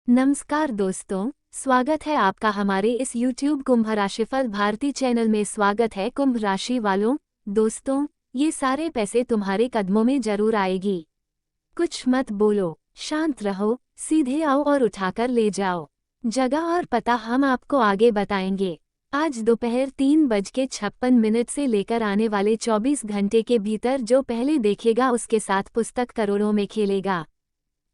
नमस्कार दोस्तों, स्वागत है आपका हमारे इस YouTube कुंभ राशिफल भारती चैनल में। स्वागत है कुंभ राशि वालों। दोस्तों, ये सारे पैसे तुम्हारे कदमों में जरूर आएगी। कुछ मत बोलो, शांत रहो, सीधे आओ और उठाकर ले जाओ। जगह और पता हम आपको आगे बताएंगे। आज दोपहर 3:56 से लेकर आने वाले 24 घंटे के भीतर जो पहले देखेगा उसके साथ पुस्तक करोड़ों में खेलेगा।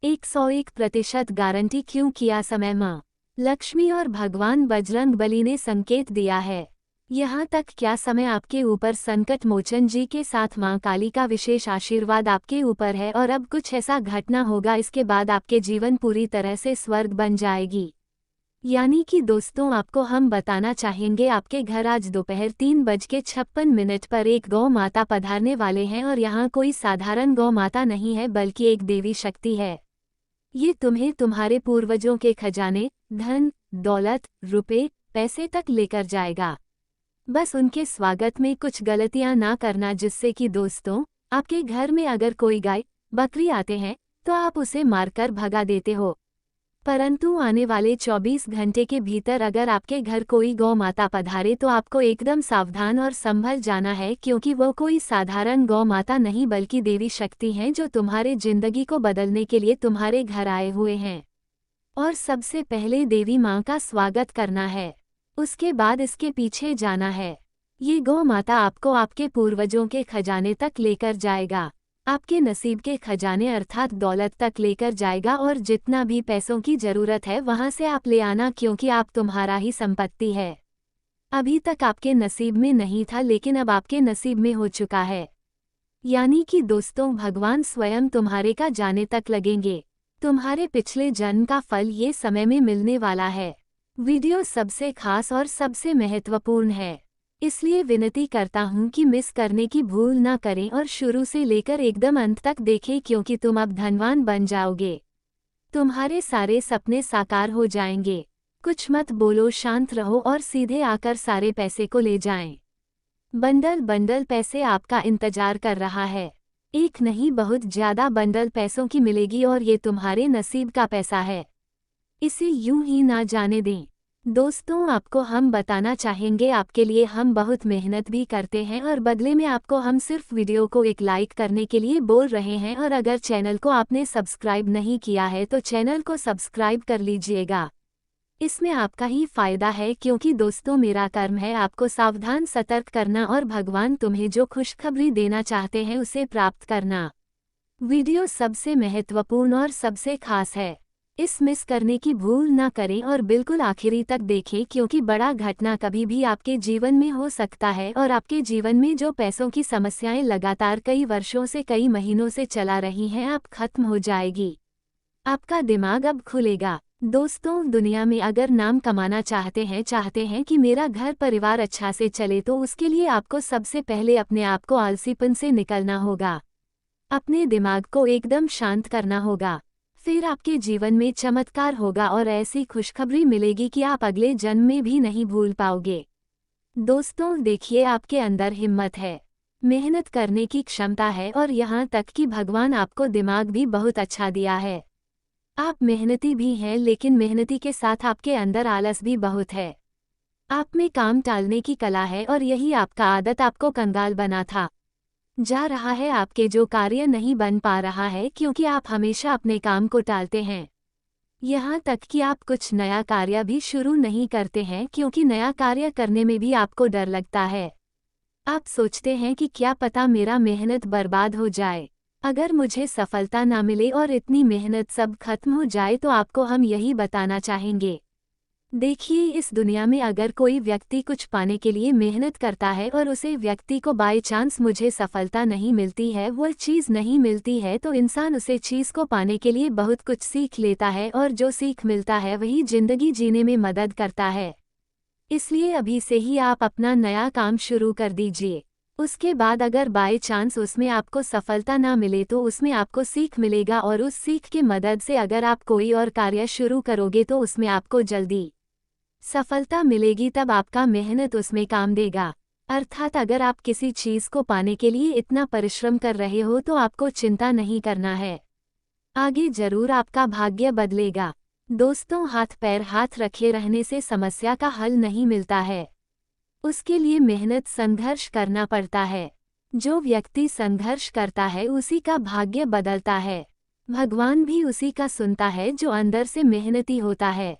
101% गारंटी। क्यों किया समय माँ लक्ष्मी और भगवान बजरंगबली ने संकेत दिया है। यहाँ तक क्या समय आपके ऊपर संकट मोचन जी के साथ माँ काली का विशेष आशीर्वाद आपके ऊपर है और अब कुछ ऐसा घटना होगा, इसके बाद आपके जीवन पूरी तरह से स्वर्ग बन जाएगी। यानी कि दोस्तों, आपको हम बताना चाहेंगे आपके घर आज दोपहर 3:56 पर एक गौ माता पधारने वाले हैं और यहाँ कोई साधारण गौ माता नहीं है बल्कि एक देवी शक्ति है। ये तुम्हें तुम्हारे पूर्वजों के खजाने, धन, दौलत, रुपए, पैसे तक लेकर जाएगा। बस उनके स्वागत में कुछ गलतियां ना करना, जिससे कि दोस्तों, आपके घर में अगर कोई गाय, बकरी आते हैं तो आप उसे मारकर भगा देते हो। परंतु आने वाले 24 घंटे के भीतर अगर आपके घर कोई गौ माता पधारे तो आपको एकदम सावधान और संभल जाना है, क्योंकि वो कोई साधारण गौ माता नहीं बल्कि देवी शक्ति हैं जो तुम्हारे जिंदगी को बदलने के लिए तुम्हारे घर आए हुए हैं। और सबसे पहले देवी माँ का स्वागत करना है, उसके बाद इसके पीछे जाना है। ये गौ माता आपको आपके पूर्वजों के खजाने तक लेकर जाएगा, आपके नसीब के खजाने अर्थात दौलत तक लेकर जाएगा और जितना भी पैसों की जरूरत है वहां से आप ले आना, क्योंकि आप तुम्हारा ही संपत्ति है। अभी तक आपके नसीब में नहीं था लेकिन अब आपके नसीब में हो चुका है। यानी कि दोस्तों, भगवान स्वयं तुम्हारे का जाने तक लगेंगे। तुम्हारे पिछले जन्म का फल ये समय में मिलने वाला है। वीडियो सबसे खास और सबसे महत्वपूर्ण है, इसलिए विनती करता हूँ कि मिस करने की भूल ना करें और शुरू से लेकर एकदम अंत तक देखें, क्योंकि तुम अब धनवान बन जाओगे। तुम्हारे सारे सपने साकार हो जाएंगे। कुछ मत बोलो, शांत रहो और सीधे आकर सारे पैसे को ले जाएं। बंडल बंडल पैसे आपका इंतजार कर रहा है। एक नहीं, बहुत ज्यादा बंडल पैसों की मिलेगी और ये तुम्हारे नसीब का पैसा है, इसे यूं ही ना जाने दें। दोस्तों, आपको हम बताना चाहेंगे आपके लिए हम बहुत मेहनत भी करते हैं और बदले में आपको हम सिर्फ वीडियो को एक लाइक करने के लिए बोल रहे हैं। और अगर चैनल को आपने सब्सक्राइब नहीं किया है तो चैनल को सब्सक्राइब कर लीजिएगा, इसमें आपका ही फायदा है, क्योंकि दोस्तों मेरा कर्म है आपको सावधान सतर्क करना और भगवान तुम्हें जो खुशखबरी देना चाहते हैं उसे प्राप्त करना। वीडियो सबसे महत्वपूर्ण और सबसे खास है, इस मिस करने की भूल ना करें और बिल्कुल आखिरी तक देखें, क्योंकि बड़ा घटना कभी भी आपके जीवन में हो सकता है और आपके जीवन में जो पैसों की समस्याएं लगातार कई वर्षों से कई महीनों से चला रही हैं अब खत्म हो जाएगी। आपका दिमाग अब खुलेगा। दोस्तों, दुनिया में अगर नाम कमाना चाहते हैं कि मेरा घर परिवार अच्छा से चले, तो उसके लिए आपको सबसे पहले अपने आप को आलसीपन से निकलना होगा, अपने दिमाग को एकदम शांत करना होगा। फिर आपके जीवन में चमत्कार होगा और ऐसी खुशखबरी मिलेगी कि आप अगले जन्म में भी नहीं भूल पाओगे। दोस्तों देखिए, आपके अंदर हिम्मत है, मेहनत करने की क्षमता है और यहाँ तक कि भगवान आपको दिमाग भी बहुत अच्छा दिया है। आप मेहनती भी हैं, लेकिन मेहनती के साथ आपके अंदर आलस भी बहुत है। आप में काम टालने की कला है और यही आपका आदत आपको कंगाल बना था जा रहा है। आपके जो कार्य नहीं बन पा रहा है क्योंकि आप हमेशा अपने काम को टालते हैं। यहाँ तक कि आप कुछ नया कार्य भी शुरू नहीं करते हैं, क्योंकि नया कार्य करने में भी आपको डर लगता है। आप सोचते हैं कि क्या पता मेरा मेहनत बर्बाद हो जाए, अगर मुझे सफलता ना मिले और इतनी मेहनत सब खत्म हो जाए। तो आपको हम यही बताना चाहेंगे, देखिए, इस दुनिया में अगर कोई व्यक्ति कुछ पाने के लिए मेहनत करता है और उसे व्यक्ति को बाय चांस मुझे सफलता नहीं मिलती है, वो चीज़ नहीं मिलती है, तो इंसान उसे चीज़ को पाने के लिए बहुत कुछ सीख लेता है और जो सीख मिलता है वही जिंदगी जीने में मदद करता है। इसलिए अभी से ही आप अपना नया काम शुरू कर दीजिए। उसके बाद अगर बाय चांस उसमें आपको सफलता ना मिले तो उसमें आपको सीख मिलेगा और उस सीख की मदद से अगर आप कोई और कार्य शुरू करोगे तो उसमें आपको जल्दी सफलता मिलेगी, तब आपका मेहनत उसमें काम देगा। अर्थात अगर आप किसी चीज़ को पाने के लिए इतना परिश्रम कर रहे हो तो आपको चिंता नहीं करना है, आगे जरूर आपका भाग्य बदलेगा। दोस्तों, हाथ पैर हाथ रखे रहने से समस्या का हल नहीं मिलता है। उसके लिए मेहनत संघर्ष करना पड़ता है। जो व्यक्ति संघर्ष करता है उसी का भाग्य बदलता है। भगवान भी उसी का सुनता है जो अंदर से मेहनती होता है।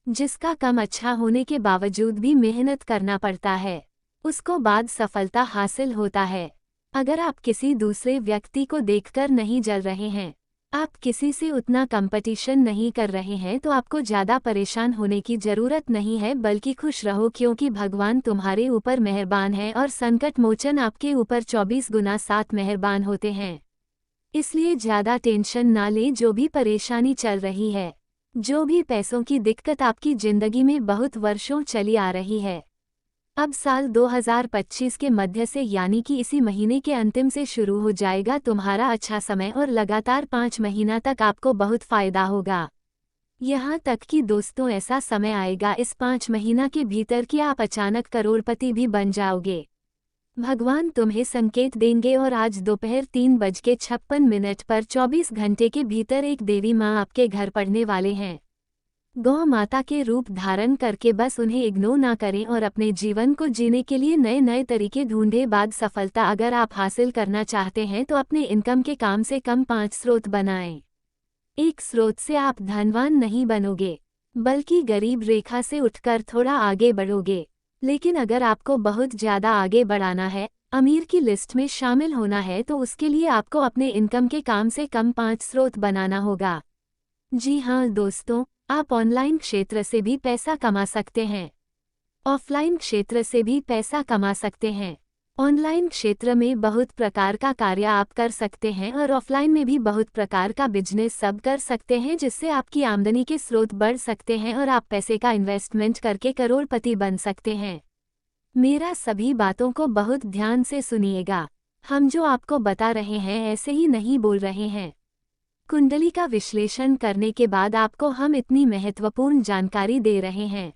जिसका कम अच्छा होने के बावजूद भी मेहनत करना पड़ता है, उसको बाद सफलता हासिल होता है। अगर आप किसी दूसरे व्यक्ति को देखकर नहीं जल रहे हैं, आप किसी से उतना कंपटीशन नहीं कर रहे हैं, तो आपको ज़्यादा परेशान होने की ज़रूरत नहीं है, बल्कि खुश रहो, क्योंकि भगवान तुम्हारे ऊपर मेहरबान है और संकट मोचन आपके ऊपर 24 गुना 7 मेहरबान होते हैं। इसलिए ज़्यादा टेंशन ना लें। जो भी परेशानी चल रही है, जो भी पैसों की दिक्कत आपकी ज़िंदगी में बहुत वर्षों चली आ रही है, अब साल 2025 के मध्य से यानी कि इसी महीने के अंतिम से शुरू हो जाएगा तुम्हारा अच्छा समय और लगातार 5 महीना तक आपको बहुत फ़ायदा होगा। यहाँ तक कि दोस्तों, ऐसा समय आएगा इस 5 महीना के भीतर कि आप अचानक करोड़पति भी बन जाओगे। भगवान तुम्हें संकेत देंगे और आज दोपहर 3:56 पर 24 घंटे के भीतर एक देवी माँ आपके घर पड़ने वाले हैं। गौ माता के रूप धारण करके बस उन्हें इग्नोर ना करें और अपने जीवन को जीने के लिए नए नए तरीके ढूंढे। बाद सफलता अगर आप हासिल करना चाहते हैं तो अपने इनकम के कम से कम 5 स्रोत बनाएं। एक स्रोत से आप धनवान नहीं बनोगे, बल्कि गरीब रेखा से उठकर थोड़ा आगे बढ़ोगे। लेकिन अगर आपको बहुत ज़्यादा आगे बढ़ाना है, अमीर की लिस्ट में शामिल होना है, तो उसके लिए आपको अपने इनकम के कम से कम 5 स्रोत बनाना होगा। जी हाँ दोस्तों, आप ऑनलाइन क्षेत्र से भी पैसा कमा सकते हैं, ऑफलाइन क्षेत्र से भी पैसा कमा सकते हैं। ऑनलाइन क्षेत्र में बहुत प्रकार का कार्य आप कर सकते हैं और ऑफलाइन में भी बहुत प्रकार का बिजनेस सब कर सकते हैं, जिससे आपकी आमदनी के स्रोत बढ़ सकते हैं और आप पैसे का इन्वेस्टमेंट करके करोड़पति बन सकते हैं। मेरा सभी बातों को बहुत ध्यान से सुनिएगा। हम जो आपको बता रहे हैं ऐसे ही नहीं बोल रहे हैं। कुंडली का विश्लेषण करने के बाद आपको हम इतनी महत्वपूर्ण जानकारी दे रहे हैं।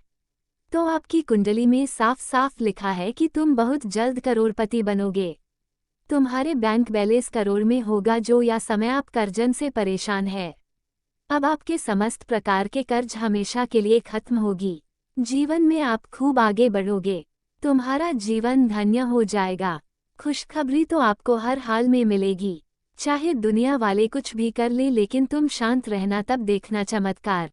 तो आपकी कुंडली में साफ साफ लिखा है कि तुम बहुत जल्द करोड़पति बनोगे। तुम्हारे बैंक बैलेंस करोड़ में होगा। जो या समय आप कर्जन से परेशान है, अब आपके समस्त प्रकार के कर्ज हमेशा के लिए खत्म होगी। जीवन में आप खूब आगे बढ़ोगे। तुम्हारा जीवन धन्य हो जाएगा। खुशखबरी तो आपको हर हाल में मिलेगी, चाहे दुनिया वाले कुछ भी कर ले, लेकिन तुम शांत रहना, तब देखना चमत्कार।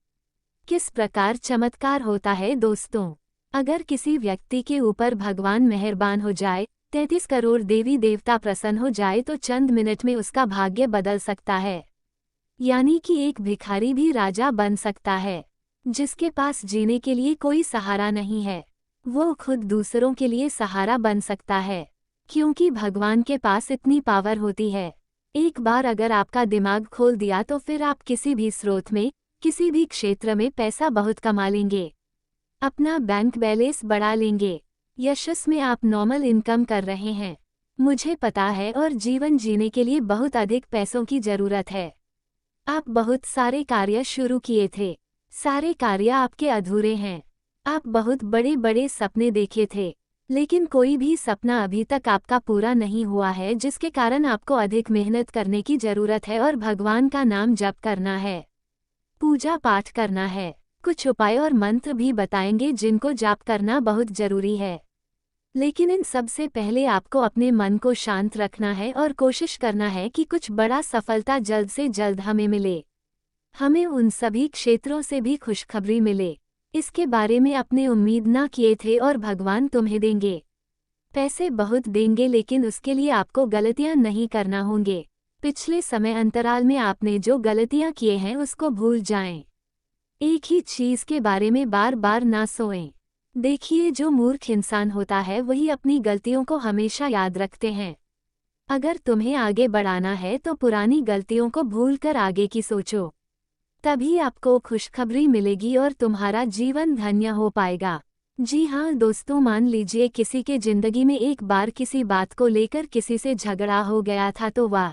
किस प्रकार चमत्कार होता है दोस्तों? अगर किसी व्यक्ति के ऊपर भगवान मेहरबान हो जाए, 33 करोड़ देवी देवता प्रसन्न हो जाए, तो चंद मिनट में उसका भाग्य बदल सकता है। यानी कि एक भिखारी भी राजा बन सकता है। जिसके पास जीने के लिए कोई सहारा नहीं है, वो खुद दूसरों के लिए सहारा बन सकता है, क्योंकि भगवान के पास इतनी पावर होती है। एक बार अगर आपका दिमाग खोल दिया तो फिर आप किसी भी स्रोत में, किसी भी क्षेत्र में पैसा बहुत कमा लेंगे, अपना बैंक बैलेंस बढ़ा लेंगे। यशस में आप नॉर्मल इनकम कर रहे हैं, मुझे पता है, और जीवन जीने के लिए बहुत अधिक पैसों की जरूरत है। आप बहुत सारे कार्य शुरू किए थे, सारे कार्य आपके अधूरे हैं। आप बहुत बड़े बड़े सपने देखे थे, लेकिन कोई भी सपना अभी तक आपका पूरा नहीं हुआ है, जिसके कारण आपको अधिक मेहनत करने की जरूरत है और भगवान का नाम जप करना है, पूजा पाठ करना है। कुछ उपाय और मंत्र भी बताएंगे जिनको जाप करना बहुत जरूरी है। लेकिन इन सब से पहले आपको अपने मन को शांत रखना है और कोशिश करना है कि कुछ बड़ा सफलता जल्द से जल्द हमें मिले। हमें उन सभी क्षेत्रों से भी खुशखबरी मिले, इसके बारे में अपने उम्मीद ना किए थे, और भगवान तुम्हें देंगे। पैसे बहुत देंगे, लेकिन उसके लिए आपको गलतियां नहीं करना होंगे। पिछले समय अंतराल में आपने जो गलतियां किए हैं उसको भूल जाएं। एक ही चीज के बारे में बार बार ना सोएं। देखिए, जो मूर्ख इंसान होता है वही अपनी गलतियों को हमेशा याद रखते हैं। अगर तुम्हें आगे बढ़ाना है तो पुरानी गलतियों को भूलकर आगे की सोचो, तभी आपको खुशखबरी मिलेगी और तुम्हारा जीवन धन्य हो पाएगा। जी हाँ दोस्तों, मान लीजिए किसी के जिंदगी में एक बार किसी बात को लेकर किसी से झगड़ा हो गया था, तो वह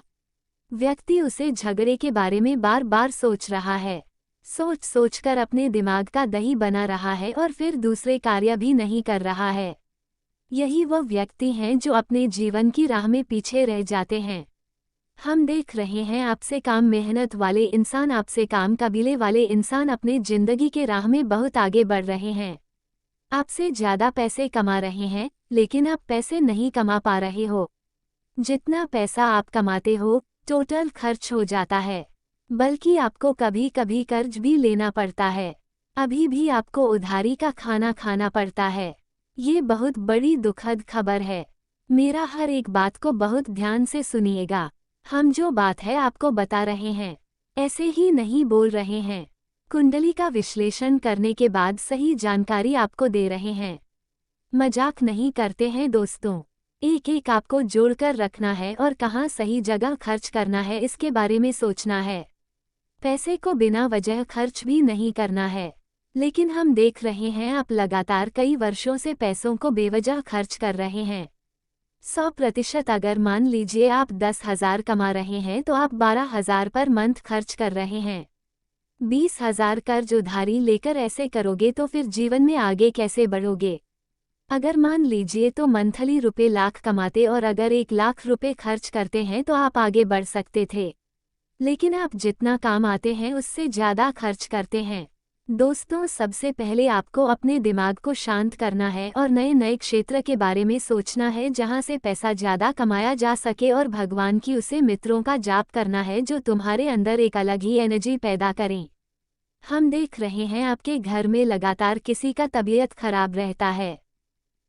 व्यक्ति उसे झगड़े के बारे में बार बार सोच रहा है, सोच सोचकर अपने दिमाग का दही बना रहा है और फिर दूसरे कार्य भी नहीं कर रहा है। यही वो व्यक्ति हैं जो अपने जीवन की राह में पीछे रह जाते हैं। हम देख रहे हैं आपसे काम मेहनत वाले इंसान, आपसे काम कबीले वाले इंसान अपने जिंदगी के राह में बहुत आगे बढ़ रहे हैं। आपसे ज़्यादा पैसे कमा रहे हैं, लेकिन आप पैसे नहीं कमा पा रहे हो। जितना पैसा आप कमाते हो, टोटल खर्च हो जाता है। बल्कि आपको कभी कभी कर्ज भी लेना पड़ता है। अभी भी आपको उधारी का खाना खाना पड़ता है। ये बहुत बड़ी दुखद खबर है। मेरा हर एक बात को बहुत ध्यान से सुनिएगा। हम जो बात है आपको बता रहे हैं, ऐसे ही नहीं बोल रहे हैं। कुंडली का विश्लेषण करने के बाद सही जानकारी आपको दे रहे हैं। मजाक नहीं करते हैं दोस्तों। एक एक आपको जोड़कर रखना है और कहाँ सही जगह खर्च करना है इसके बारे में सोचना है। पैसे को बिना वजह खर्च भी नहीं करना है। लेकिन हम देख रहे हैं आप लगातार कई वर्षों से पैसों को बेवजह खर्च कर रहे हैं। 100% अगर मान लीजिए आप 10,000 कमा रहे हैं तो आप 12,000 पर मंथ खर्च कर रहे हैं। 20,000 कर्ज उधारी लेकर ऐसे करोगे तो फिर जीवन में आगे कैसे बढ़ोगे। अगर मान लीजिए तो मंथली रुपए लाख कमाते और अगर 1,00,000 रुपए खर्च करते हैं तो आप आगे बढ़ सकते थे। लेकिन आप जितना काम आते हैं उससे ज़्यादा खर्च करते हैं। दोस्तों, सबसे पहले आपको अपने दिमाग को शांत करना है और नए नए क्षेत्र के बारे में सोचना है जहां से पैसा ज़्यादा कमाया जा सके और भगवान की उसे मित्रों का जाप करना है जो तुम्हारे अंदर एक अलग ही एनर्जी पैदा करें। हम देख रहे हैं आपके घर में लगातार किसी का तबीयत खराब रहता है।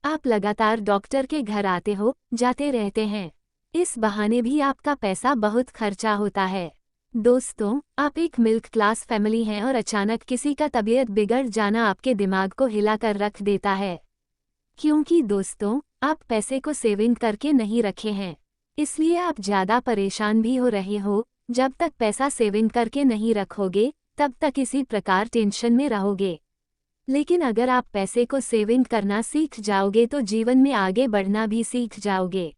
आप लगातार डॉक्टर के घर आते हो जाते रहते हैं। इस बहाने भी आपका पैसा बहुत खर्चा होता है। दोस्तों, आप एक मिडिल क्लास फैमिली हैं और अचानक किसी का तबीयत बिगड़ जाना आपके दिमाग को हिलाकर रख देता है। क्योंकि दोस्तों, आप पैसे को सेविंग करके नहीं रखे हैं, इसलिए आप ज़्यादा परेशान भी हो रहे हो। जब तक पैसा सेविंग करके नहीं रखोगे तब तक इसी प्रकार टेंशन में रहोगे। लेकिन अगर आप पैसे को सेविंग करना सीख जाओगे तो जीवन में आगे बढ़ना भी सीख जाओगे।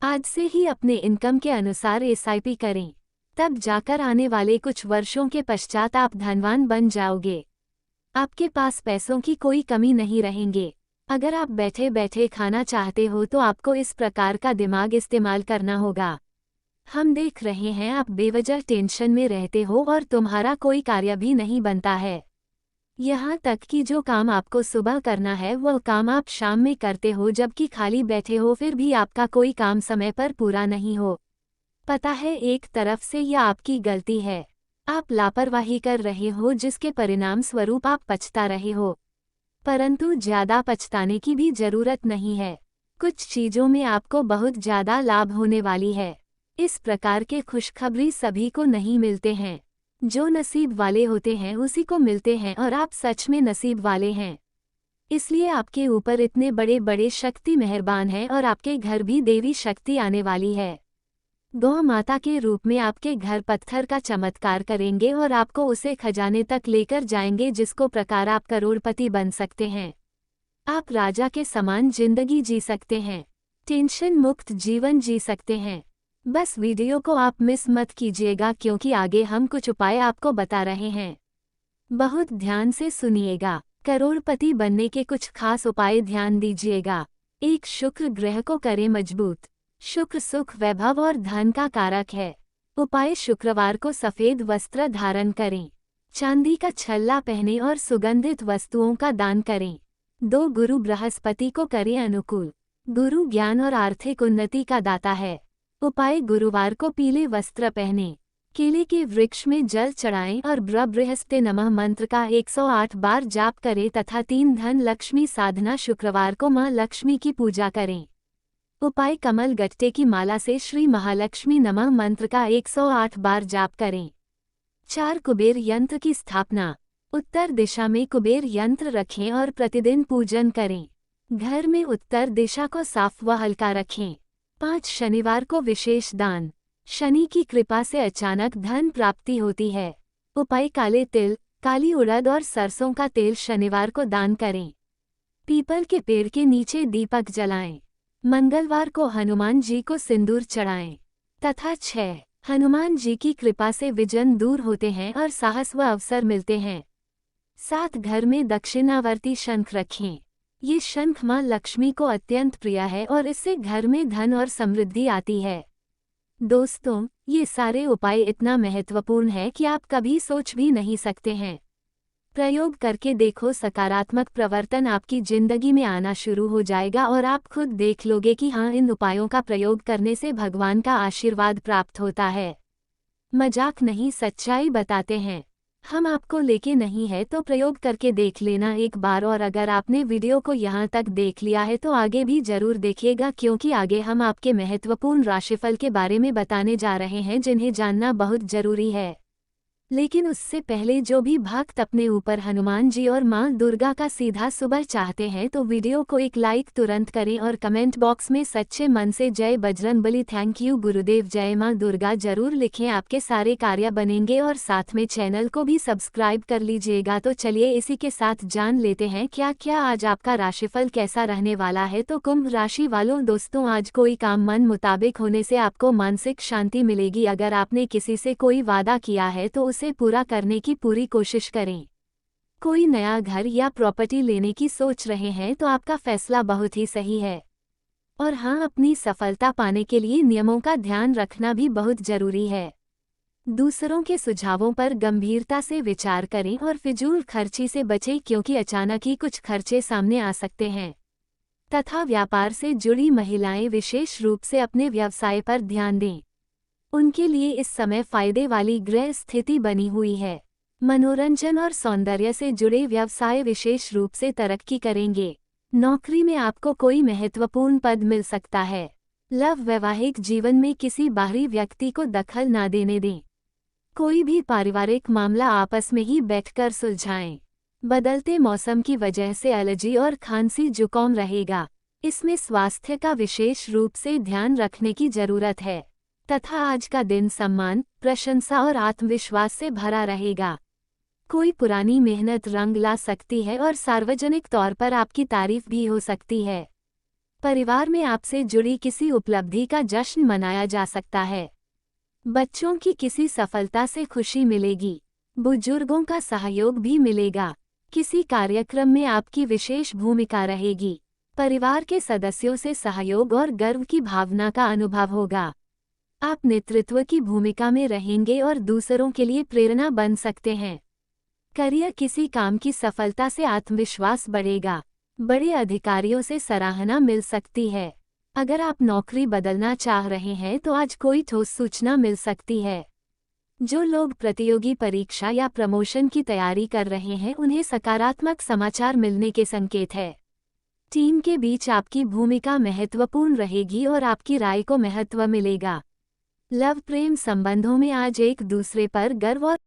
आज से ही अपने इनकम के अनुसार एसआईपी करें, तब जाकर आने वाले कुछ वर्षों के पश्चात आप धनवान बन जाओगे। आपके पास पैसों की कोई कमी नहीं रहेंगे। अगर आप बैठे बैठे खाना चाहते हो तो आपको इस प्रकार का दिमाग इस्तेमाल करना होगा। हम देख रहे हैं आप बेवजह टेंशन में रहते हो और तुम्हारा कोई कार्य भी नहीं बनता है। यहाँ तक कि जो काम आपको सुबह करना है वह काम आप शाम में करते हो जबकि खाली बैठे हो, फिर भी आपका कोई काम समय पर पूरा नहीं हो। पता है, एक तरफ से यह आपकी गलती है। आप लापरवाही कर रहे हो जिसके परिणाम स्वरूप आप पछता रहे हो। परंतु ज़्यादा पछताने की भी जरूरत नहीं है। कुछ चीज़ों में आपको बहुत ज़्यादा लाभ होने वाली है। इस प्रकार के खुशखबरी सभी को नहीं मिलते हैं। जो नसीब वाले होते हैं उसी को मिलते हैं और आप सच में नसीब वाले हैं। इसलिए आपके ऊपर इतने बड़े बड़े शक्ति मेहरबान हैं और आपके घर भी देवी शक्ति आने वाली है। गौ माता के रूप में आपके घर पत्थर का चमत्कार करेंगे और आपको उसे खजाने तक लेकर जाएंगे जिसको प्रकार आप करोड़पति बन सकते हैं। आप राजा के समान जिंदगी जी सकते हैं, टेंशन मुक्त जीवन जी सकते हैं। बस वीडियो को आप मिस मत कीजिएगा क्योंकि आगे हम कुछ उपाय आपको बता रहे हैं। बहुत ध्यान से सुनिएगा। करोड़पति बनने के कुछ खास उपाय ध्यान दीजिएगा। 1. शुक्र ग्रह को करें मजबूत। शुक्र सुख, वैभव और धन का कारक है। उपाय: शुक्रवार को सफेद वस्त्र धारण करें, चांदी का छल्ला पहनें और सुगंधित वस्तुओं का दान करें। 2. गुरु बृहस्पति को करें अनुकूल। गुरु ज्ञान और आर्थिक उन्नति का दाता है। उपाय: गुरुवार को पीले वस्त्र पहनें, केले के वृक्ष में जल चढ़ाएं और बृहस्पति नमः मंत्र का 108 बार जाप करें तथा 3 धन लक्ष्मी साधना। शुक्रवार को मां लक्ष्मी की पूजा करें। उपाय: कमल गट्टे की माला से श्री महालक्ष्मी नमः मंत्र का 108 बार जाप करें। 4. कुबेर यंत्र की स्थापना। उत्तर दिशा में कुबेर यंत्र रखें और प्रतिदिन पूजन करें। घर में उत्तर दिशा को साफ व हल्का रखें। 5. शनिवार को विशेष दान। शनि की कृपा से अचानक धन प्राप्ति होती है। उपाय: काले तिल, काली उड़द और सरसों का तेल शनिवार को दान करें। पीपल के पेड़ के नीचे दीपक जलाएं। मंगलवार को हनुमान जी को सिंदूर चढ़ाएं तथा 6. हनुमान जी की कृपा से विजन दूर होते हैं और साहस व अवसर मिलते हैं। 7. घर में दक्षिणावर्ती शंख रखें। ये शंख मां लक्ष्मी को अत्यंत प्रिय है और इससे घर में धन और समृद्धि आती है। दोस्तों, ये सारे उपाय इतना महत्वपूर्ण है कि आप कभी सोच भी नहीं सकते हैं। प्रयोग करके देखो, सकारात्मक प्रवर्तन आपकी जिंदगी में आना शुरू हो जाएगा और आप खुद देख लोगे कि हाँ, इन उपायों का प्रयोग करने से भगवान का आशीर्वाद प्राप्त होता है। मजाक नहीं, सच्चाई बताते हैं। हम आपको लेके नहीं है तो प्रयोग करके देख लेना एक बार, और अगर आपने वीडियो को यहाँ तक देख लिया है तो आगे भी जरूर देखिएगा, क्योंकि आगे हम आपके महत्वपूर्ण राशिफल के बारे में बताने जा रहे हैं जिन्हें जानना बहुत जरूरी है। लेकिन उससे पहले जो भी भक्त अपने ऊपर हनुमान जी और माँ दुर्गा का सीधा सुबह चाहते हैं तो वीडियो को एक लाइक तुरंत करें और कमेंट बॉक्स में सच्चे मन से जय बजरंगबली, थैंक यू गुरुदेव, जय माँ दुर्गा जरूर लिखें। आपके सारे कार्य बनेंगे और साथ में चैनल को भी सब्सक्राइब कर लीजिएगा। तो चलिए इसी के साथ जान लेते हैं क्या क्या आज आपका राशिफल कैसा रहने वाला है। तो कुंभ राशि वालों, दोस्तों आज कोई काम मन मुताबिक होने से आपको मानसिक शांति मिलेगी। अगर आपने किसी से कोई वादा किया है तो उसे पूरा करने की पूरी कोशिश करें। कोई नया घर या प्रॉपर्टी लेने की सोच रहे हैं तो आपका फैसला बहुत ही सही है। और हाँ, अपनी सफलता पाने के लिए नियमों का ध्यान रखना भी बहुत जरूरी है। दूसरों के सुझावों पर गंभीरता से विचार करें और फिजूल खर्ची से बचें, क्योंकि अचानक ही कुछ खर्चे सामने आ सकते हैं। तथा व्यापार से जुड़ी महिलाएं विशेष रूप से अपने व्यवसाय पर ध्यान दें। उनके लिए इस समय फायदे वाली ग्रह स्थिति बनी हुई है। मनोरंजन और सौंदर्य से जुड़े व्यवसाय विशेष रूप से तरक्की करेंगे। नौकरी में आपको कोई महत्वपूर्ण पद मिल सकता है। वैवाहिक जीवन में किसी बाहरी व्यक्ति को दखल ना देने दें। कोई भी पारिवारिक मामला आपस में ही बैठकर सुलझाएं। बदलते मौसम की वजह से एलर्जी और खांसी जुकाम रहेगा। इसमें स्वास्थ्य का विशेष रूप से ध्यान रखने की जरूरत है। तथा आज का दिन सम्मान, प्रशंसा और आत्मविश्वास से भरा रहेगा। कोई पुरानी मेहनत रंग ला सकती है और सार्वजनिक तौर पर आपकी तारीफ भी हो सकती है। परिवार में आपसे जुड़ी किसी उपलब्धि का जश्न मनाया जा सकता है। बच्चों की किसी सफलता से खुशी मिलेगी। बुजुर्गों का सहयोग भी मिलेगा। किसी कार्यक्रम में आपकी विशेष भूमिका रहेगी। परिवार के सदस्यों से सहयोग और गर्व की भावना का अनुभव होगा। आप नेतृत्व की भूमिका में रहेंगे और दूसरों के लिए प्रेरणा बन सकते हैं। करियर, किसी काम की सफलता से आत्मविश्वास बढ़ेगा। बड़े अधिकारियों से सराहना मिल सकती है। अगर आप नौकरी बदलना चाह रहे हैं तो आज कोई ठोस सूचना मिल सकती है। जो लोग प्रतियोगी परीक्षा या प्रमोशन की तैयारी कर रहे हैं उन्हें सकारात्मक समाचार मिलने के संकेत है। टीम के बीच आपकी भूमिका महत्वपूर्ण रहेगी और आपकी राय को महत्व मिलेगा। प्रेम संबंधों में आज एक दूसरे पर गर्व और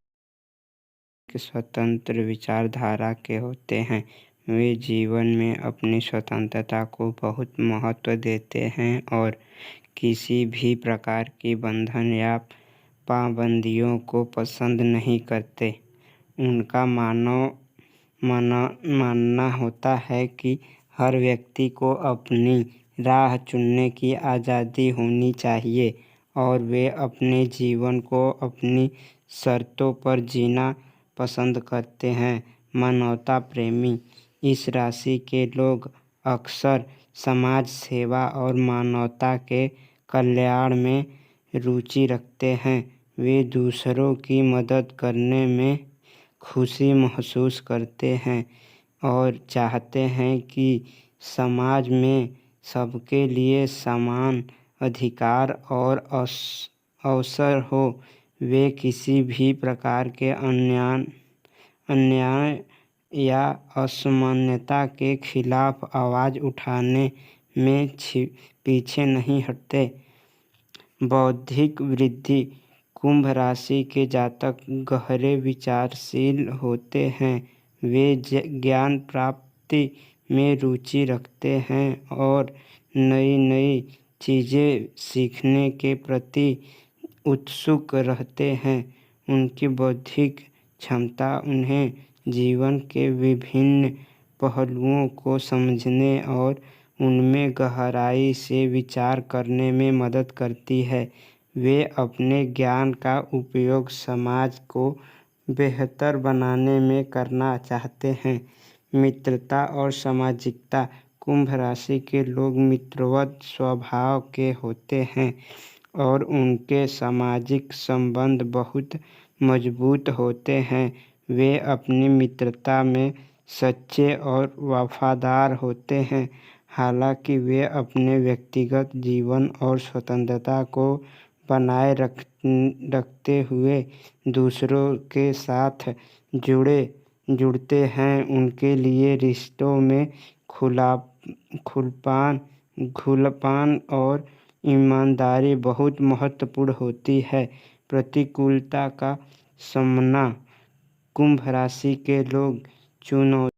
स्वतंत्र विचारधारा के होते हैं। वे जीवन में अपनी स्वतंत्रता को बहुत महत्व देते हैं और किसी भी प्रकार की बंधन या पाबंदियों को पसंद नहीं करते। उनका मानना होता है कि हर व्यक्ति को अपनी राह चुनने की आज़ादी होनी चाहिए और वे अपने जीवन को अपनी शर्तों पर जीना पसंद करते हैं। मानवता प्रेमी, इस राशि के लोग अक्सर समाज सेवा और मानवता के कल्याण में रुचि रखते हैं। वे दूसरों की मदद करने में खुशी महसूस करते हैं और चाहते हैं कि समाज में सबके लिए समान अधिकार और अवसर हो। वे किसी भी प्रकार के अन्याय या असमानता के खिलाफ आवाज़ उठाने में पीछे नहीं हटते। बौद्धिक वृद्धि, कुंभ राशि के जातक गहरे विचारशील होते हैं। वे ज्ञान प्राप्ति में रुचि रखते हैं और नई नई चीज़ें सीखने के प्रति उत्सुक रहते हैं। उनकी बौद्धिक क्षमता उन्हें जीवन के विभिन्न पहलुओं को समझने और उनमें गहराई से विचार करने में मदद करती है। वे अपने ज्ञान का उपयोग समाज को बेहतर बनाने में करना चाहते हैं। मित्रता और सामाजिकता, कुंभ राशि के लोग मित्रवत स्वभाव के होते हैं और उनके सामाजिक संबंध बहुत मजबूत होते हैं। वे अपनी मित्रता में सच्चे और वफादार होते हैं। हालांकि वे अपने व्यक्तिगत जीवन और स्वतंत्रता को बनाए रखते हुए दूसरों के साथ जुड़ते हैं। उनके लिए रिश्तों में खुलापन और ईमानदारी बहुत महत्वपूर्ण होती है। प्रतिकूलता का सामना कुंभ राशि के लोग चुनौती